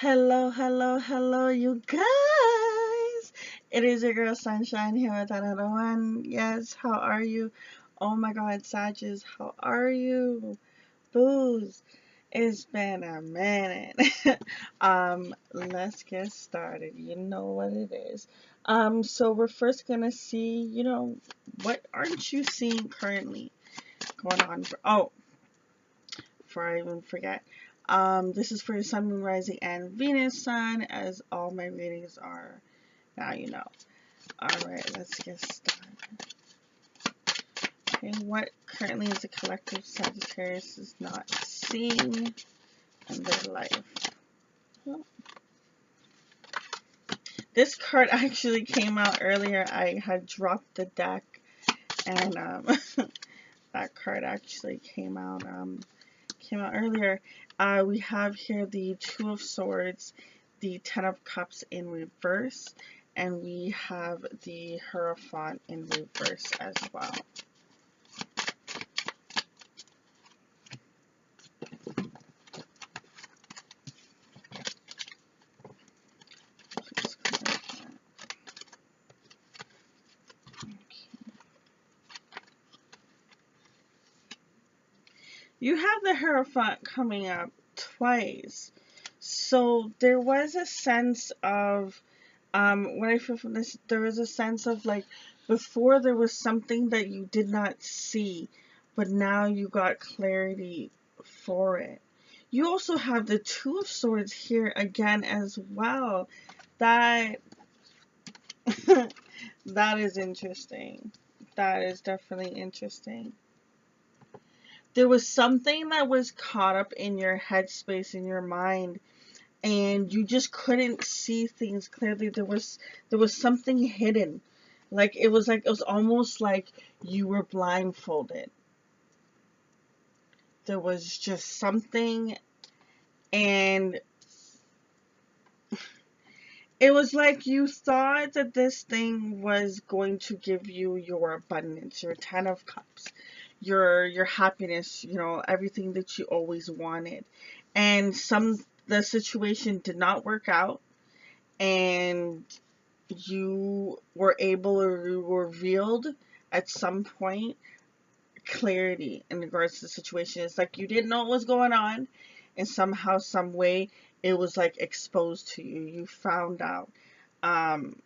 Hello, hello, hello, you guys. It is your girl Sunshine here with another one. Yes, how are you? Oh my god, Sagittarius, how are you? Booze. It's been a minute. Let's get started. You know what it is. So we're first gonna see, what aren't you seeing currently going on? Before I even forget. This is for your sun, moon, rising, and Venus sun, as all my readings are. Now you know. Alright, let's get started. Okay, what currently is the collective Sagittarius is not seeing in their life? Well, this card actually came out earlier. I had dropped the deck, and that card actually came out earlier. We have here the Two of Swords, the Ten of Cups in reverse, and we have the Hierophant in reverse as well. You have the Hierophant coming up twice. So there was a sense of, when I feel from this, there was a sense of like, before there was something that you did not see, but now you got clarity for it. You also have the Two of Swords here again as well. That, that is interesting. That is definitely interesting. There was something that was caught up in your headspace, in your mind, and you just couldn't see things clearly. There was something hidden. It was almost like you were blindfolded. There was just something, and it was like you thought that this thing was going to give you your abundance, your Ten of Cups, your happiness, everything that you always wanted. And the situation did not work out, and you were able, or you were revealed at some point clarity in regards to the situation. It's like you didn't know what was going on, and somehow, some way, it was like exposed to you. You found out um,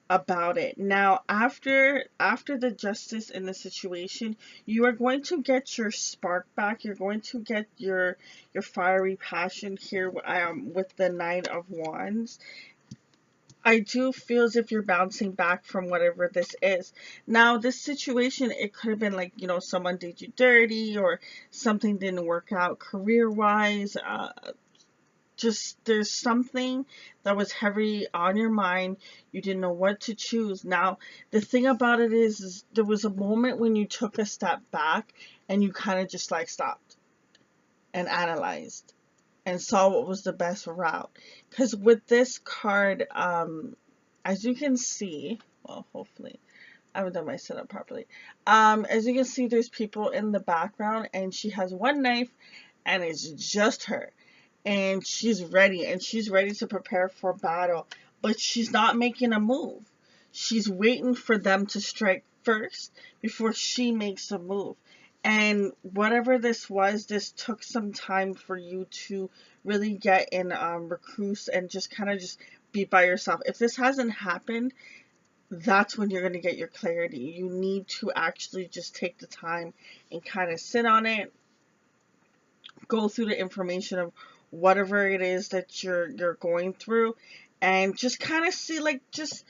about it. Now, after the justice in the situation, you are going to get your spark back. You're going to get your fiery passion here with the Knight of Wands. I do feel as if you're bouncing back from whatever this is. Now, this situation, it could have been like, someone did you dirty, or something didn't work out career-wise. Just, there's something that was heavy on your mind. You didn't know what to choose. Now, the thing about it is there was a moment when you took a step back, and you kind of just like stopped and analyzed and saw what was the best route. Because with this card, as you can see, well, hopefully, I haven't done my setup properly. As you can see, there's people in the background, and she has one knife, and it's just her. And she's ready, to prepare for battle. But she's not making a move. She's waiting for them to strike first before she makes a move. And whatever this was, this took some time for you to really get in recluse and just kind of just be by yourself. If this hasn't happened, that's when you're going to get your clarity. You need to actually just take the time and kind of sit on it, go through the information of whatever it is that you're going through, and just kind of see, like, just,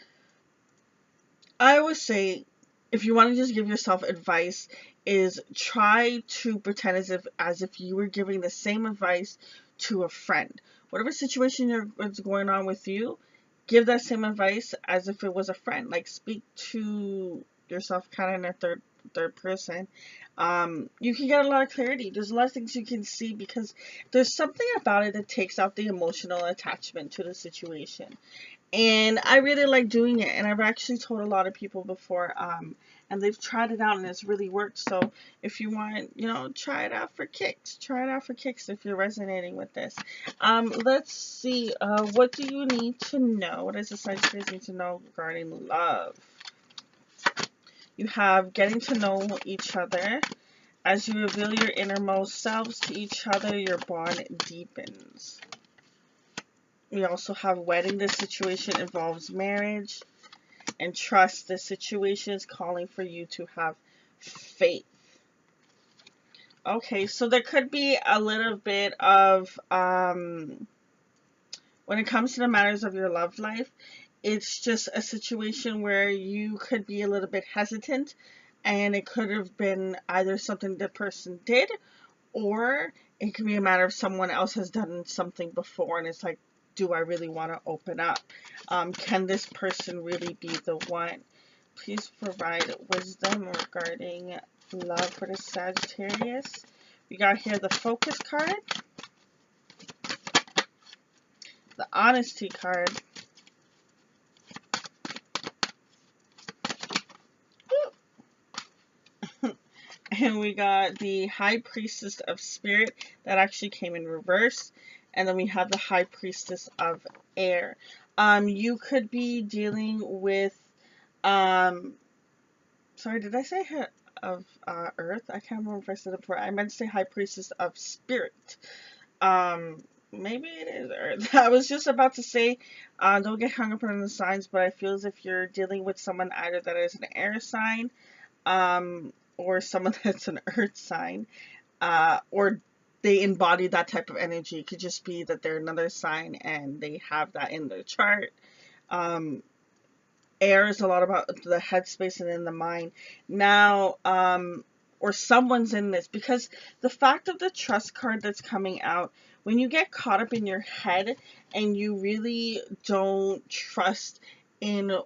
I always say, if you want to just give yourself advice, is try to pretend as if you were giving the same advice to a friend. Whatever situation is going on with you, give that same advice as if it was a friend. Like, speak to yourself kind of in a third person, you can get a lot of clarity. There's a lot of things you can see because there's something about it that takes out the emotional attachment to the situation. And I really like doing it, and I've actually told a lot of people before, and they've tried it out and it's really worked. So if you want, try it out for kicks. Try it out for kicks if you're resonating with this. Let's see, what do you need to know? What does the Sagittarius need to know regarding love? You have getting to know each other. As you reveal your innermost selves to each other, your bond deepens. We also have wedding. This situation involves marriage. And trust. This situation is calling for you to have faith. Okay, so there could be a little bit of, when it comes to the matters of your love life, it's just a situation where you could be a little bit hesitant, and it could have been either something the person did, or it could be a matter of someone else has done something before, and it's like, do I really want to open up? Can this person really be the one? Please provide wisdom regarding love for the Sagittarius. We got here the focus card, the honesty card, and we got the high priestess of spirit that actually came in reverse, and then we have the high priestess of air. You could be dealing with, sorry, did I say of earth? I can't remember if I said it before. I meant to say high priestess of spirit. Maybe it is earth. I was just about to say, don't get hung up on the signs, but I feel as if you're dealing with someone either that is an air sign, or someone that's an earth sign, or they embody that type of energy. It could just be that they're another sign and they have that in their chart. Air is a lot about the headspace and in the mind. Now, or someone's in this, because the fact of the trust card that's coming out, when you get caught up in your head and you really don't trust in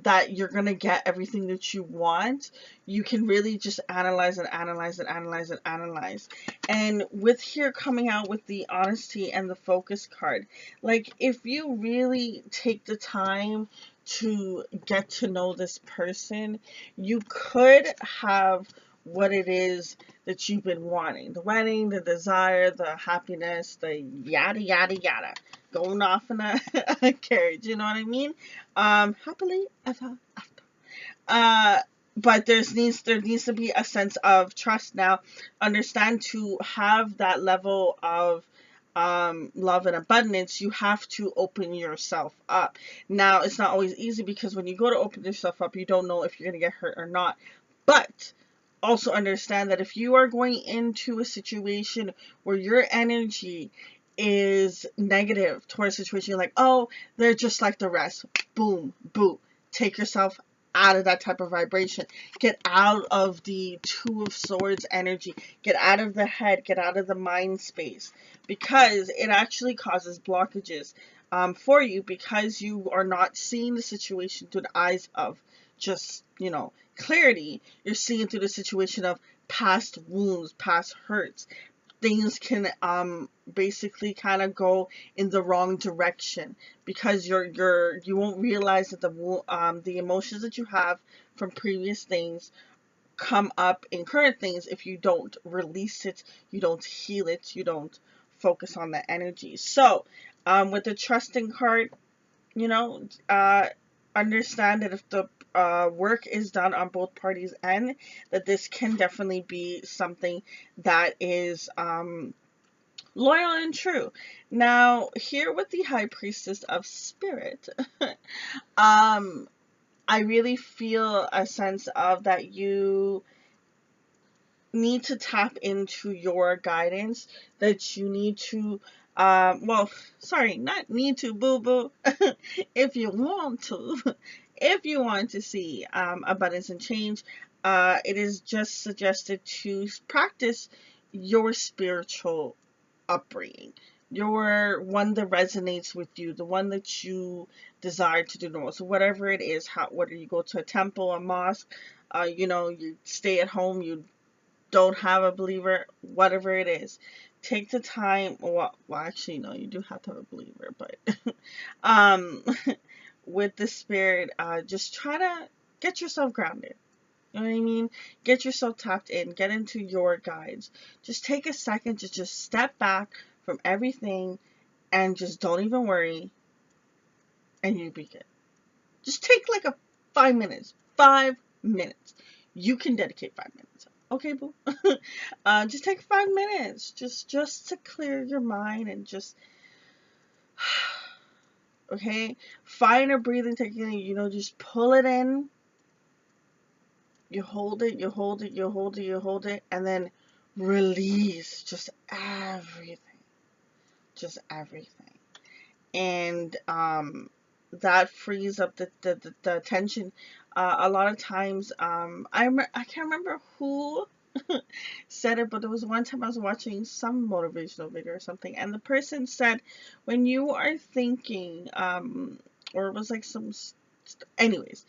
that you're going to get everything that you want, you can really just analyze and analyze and analyze and analyze. And with here coming out with the honesty and the focus card, like if you really take the time to get to know this person, you could have what it is that you've been wanting. The wedding, the desire, the happiness, the yada, yada, yada. Going off in a carriage, you know what I mean? Happily ever after. But there needs to be a sense of trust now. Understand, to have that level of love and abundance, you have to open yourself up. Now, it's not always easy because when you go to open yourself up, you don't know if you're going to get hurt or not. But also understand that if you are going into a situation where your energy is negative towards a situation, you're like, oh, they're just like the rest. Boom, boo. Take yourself out of that type of vibration. Get out of the Two of Swords energy. Get out of the head. Get out of the mind space. Because it actually causes blockages for you, because you are not seeing the situation through the eyes of just, clarity. You're seeing through the situation of past wounds, past hurts. Things can basically kind of go in the wrong direction, because you won't realize that the emotions that you have from previous things come up in current things if you don't release it, you don't heal it, you don't focus on the energy. So with the trusting card, understand that if the work is done on both parties' end, that this can definitely be something that is loyal and true. Now, here with the High Priestess of Spirit, I really feel a sense of that you need to tap into your guidance, that you need to, not need to, boo-boo, if you want to, if you want to see abundance and change, it is just suggested to practice your spiritual upbringing, your one that resonates with you, the one that you desire to do the most. So whatever it is, whether you go to a temple, a mosque, you stay at home, you don't have a believer, whatever it is, take the time. Well, actually, no, you do have to have a believer, but um, with the spirit, just try to get yourself grounded. You know what I mean? Get yourself tapped in. Get into your guides. Just take a second to just step back from everything and just don't even worry, and you'll be good. Just take like 5 minutes. 5 minutes. You can dedicate 5 minutes. Okay, boo. Just take 5 minutes, just to clear your mind and just okay. Find a breathing technique. Just pull it in. You hold it. You hold it. You hold it. You hold it, and then release. Just everything, and that frees up the tension. A lot of times, I can't remember who said it, but there was one time I was watching some motivational video or something, and the person said, when you are thinking, or it was like anyways,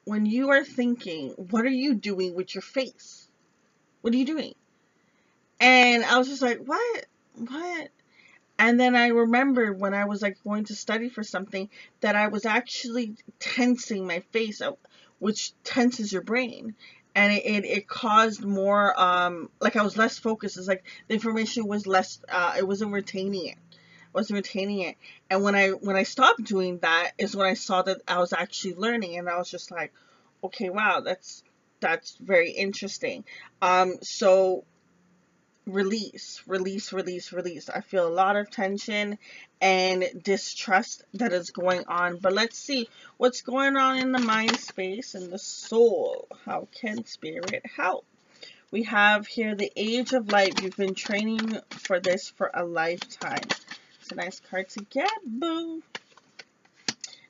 when you are thinking, what are you doing with your face? What are you doing? And I was just like, what? And then I remembered when I was like going to study for something that I was actually tensing my face, which tenses your brain. And it caused more, like I was less focused. It's like the information was less, it wasn't retaining it. And when I stopped doing that is when I saw that I was actually learning, and I was just like, okay, wow, that's very interesting. So release. I feel a lot of tension and distrust that is going on. But let's see what's going on in the mind space and the soul. How can spirit help? We have here the Age of Light. You've been training for this for a lifetime. It's a nice card to get, boo.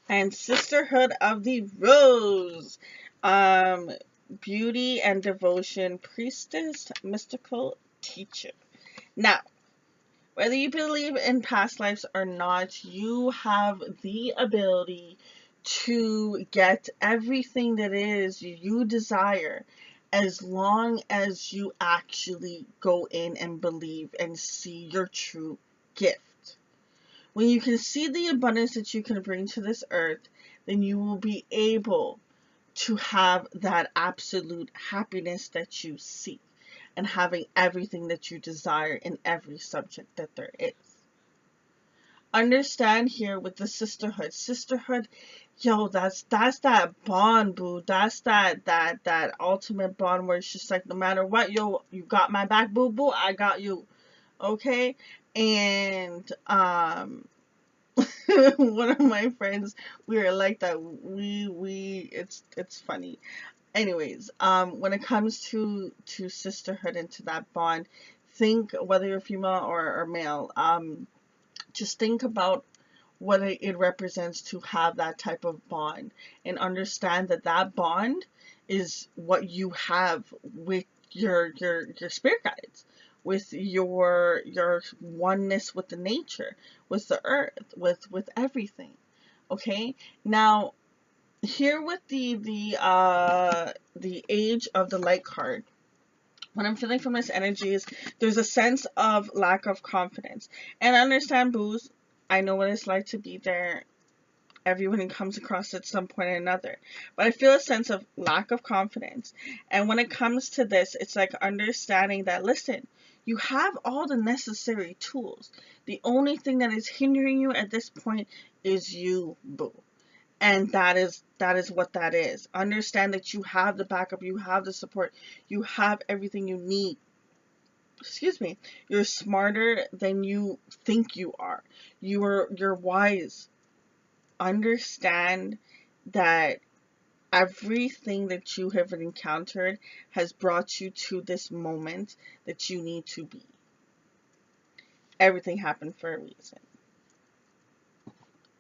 And Sisterhood of the Rose. Beauty and devotion, priestess, mystical teacher. Now, whether you believe in past lives or not, you have the ability to get everything that is you desire, as long as you actually go in and believe and see your true gift. When you can see the abundance that you can bring to this earth, then you will be able to have that absolute happiness that you seek, and having everything that you desire in every subject that there is. Understand here with the sisterhood, yo, that's that bond, boo. That's that ultimate bond where it's just like, no matter what, yo, you got my back, boo boo, I got you. Okay? And one of my friends, we were like that. It's funny. Anyways, when it comes to sisterhood and to that bond, think, whether you're female or male, just think about what it represents to have that type of bond, and understand that bond is what you have with your spirit guides, with your oneness with the nature, with the earth, with everything. Okay? Now, here with the Age of the Light card, what I'm feeling from this energy is there's a sense of lack of confidence. And I understand, booze, I know what it's like to be there. Everyone comes across at some point or another. But I feel a sense of lack of confidence. And when it comes to this, it's like understanding that, listen, you have all the necessary tools. The only thing that is hindering you at this point is you, boo. And that is what that is. Understand that you have the backup, you have the support, you have everything you need. Excuse me. You're smarter than you think you are. You're wise. Understand that everything that you have encountered has brought you to this moment that you need to be. Everything happened for a reason.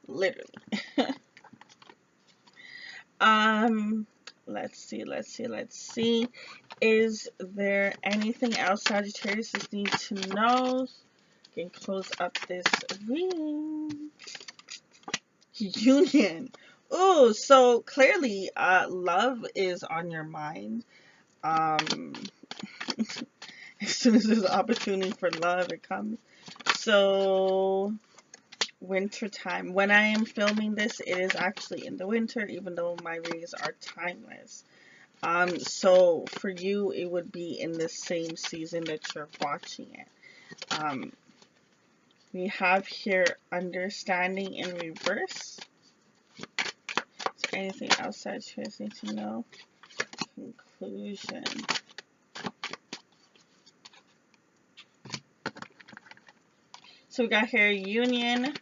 Literally. Let's see. Is there anything else Sagittarius needs to know? can close up this reading. Union. Oh, so clearly, love is on your mind. Um, as soon as there's an opportunity for love, it comes. So, winter time. When I am filming this, it is actually in the winter, even though my readings are timeless. So for you, it would be in the same season that you're watching it. We have here understanding in reverse. Is there anything else that you guys need to know? Conclusion. So we got here union,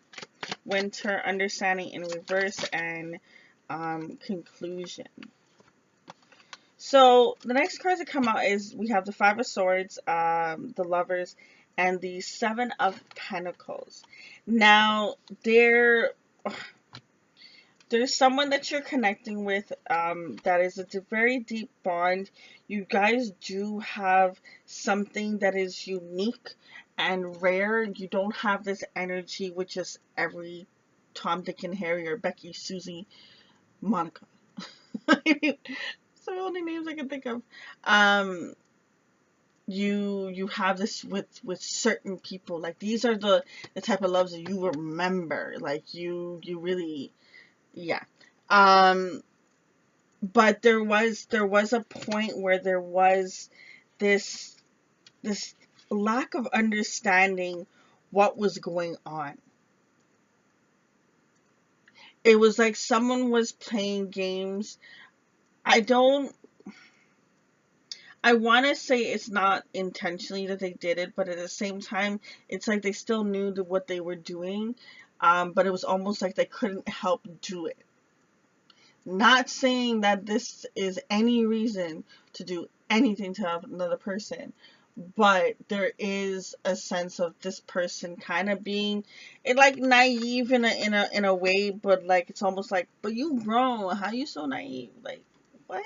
winter, understanding in reverse, and conclusion. So the next cards that come out is we have the Five of Swords, the Lovers, and the Seven of Pentacles. Now there's someone that you're connecting with that is a very deep bond. You guys do have something that is unique and rare. You don't have this energy with just every Tom, Dick, and Harry, or Becky, Susie, Monica. I mean, it's the only names I can think of. You have this with certain people. Like, these are the type of loves that you remember. Like, you really, yeah. But there was a point where there was this lack of understanding what was going on. It was like someone was playing games. I want to say it's not intentionally that they did it, but at the same time, it's like they still knew what they were doing, but it was almost like they couldn't help do it. Not saying that this is any reason to do anything to another person, but there is a sense of this person kind of being like naive in a way, but like it's almost like, but you grown, how you so naive? Like, what?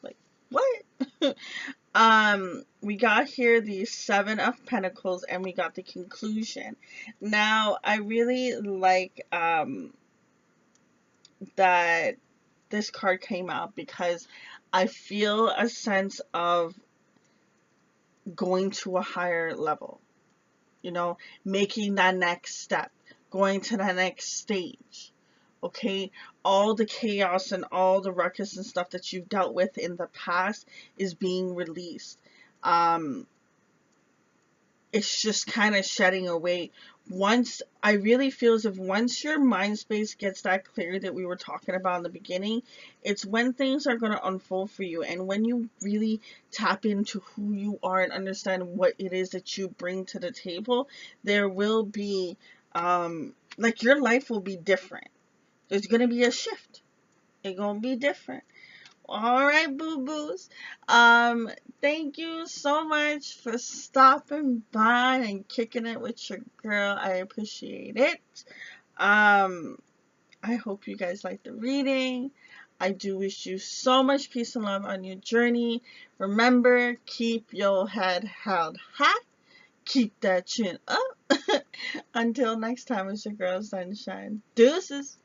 Like, what? We got here the Seven of Pentacles, and we got the conclusion. Now, I really like that this card came out, because I feel a sense of going to a higher level, you know, making that next step, going to the next stage. Okay, all the chaos and all the ruckus and stuff that you've dealt with in the past is being released. It's just kind of shedding away. I really feel as if once your mind space gets that clear that we were talking about in the beginning, it's when things are going to unfold for you. And when you really tap into who you are and understand what it is that you bring to the table, there will be, like, your life will be different. There's going to be a shift. It's going to be different. All right, boo-boos. Thank you so much for stopping by and kicking it with your girl. I appreciate it. I hope you guys like the reading. I do wish you so much peace and love on your journey. Remember, keep your head held high. Keep that chin up. Until next time, it's your girl Sunshine. Deuces.